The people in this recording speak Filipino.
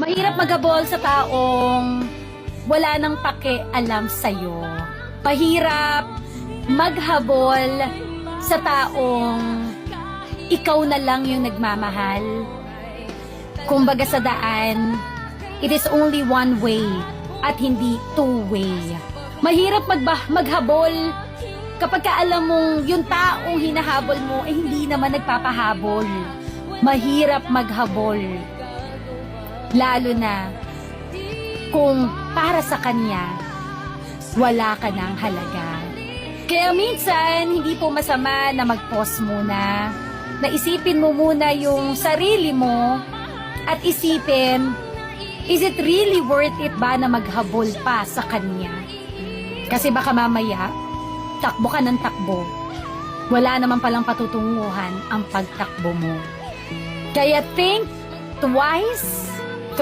Mahirap maghabol sa taong wala nang pakialam sa'yo. Mahirap maghabol sa taong ikaw na lang yung nagmamahal. Kumbaga sa daan, it is only one way at hindi two-way. Mahirap maghabol kapag alam mong yung taong hinahabol mo eh hindi naman nagpapahabol. Mahirap maghabol. Lalo na kung para sa kanya, wala ka ng halaga. Kaya minsan, hindi po masama na mag-pause muna. Naisipin mo muna yung sarili mo at isipin, is it really worth it ba na maghabol pa sa kanya? Kasi baka mamaya, takbo ka ng takbo. Wala naman palang patutunguhan ang pagtakbo mo. Kaya think twice